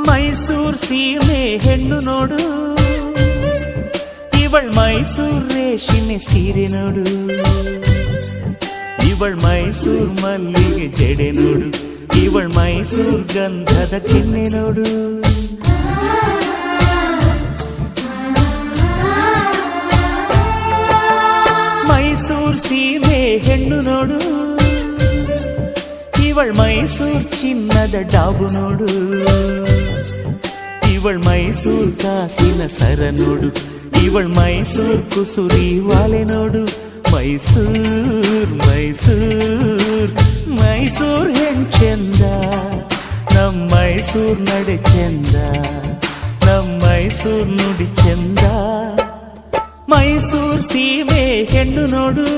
ಮೈಸೂರ್ ಸೀಮೆ ಹೆಣ್ಣು ನೋಡು, ಇವಳ್ ಮೈಸೂರ್ ರೇಷ್ಮೆ ಸೀರೆ ನೋಡು, ಇವಳ್ ಮೈಸೂರ್ ಮಲ್ಲಿಗೆ ಜಡೆ ನೋಡು, ಇವಳ್ ಮೈಸೂರ್ ಗಂಧದ ಕೆನ್ನೆ ನೋಡು. ಮೈಸೂರ್ ಸೀಮೆ ಹೆಣ್ಣು ನೋಡು, ಇವಳ್ ಮೈಸೂರ್ ಚಿನ್ನದ ಡಾಬು ನೋಡು, ಇವಳ್ ಮೈಸೂರ್ ಕಾಸಿನ ಸರ ನೋಡು, ಇವಳ್ ಮೈಸೂರ್ ಕುಸುರಿ ವಾಲೆ ನೋಡು. ಮೈಸೂರ್ ಮೈಸೂರ್ ಮೈಸೂರ್ ಹೆಂಚೆಂದ, ನಮ್ ಮೈಸೂರ್ ನಡೆ ಚೆಂದ, ನಮ್ ಮೈಸೂರ್ ನುಡಿ ಚೆಂದ. ಮೈಸೂರ್ ಸೀಮೆ ಹೆಣ್ಣು ನೋಡು.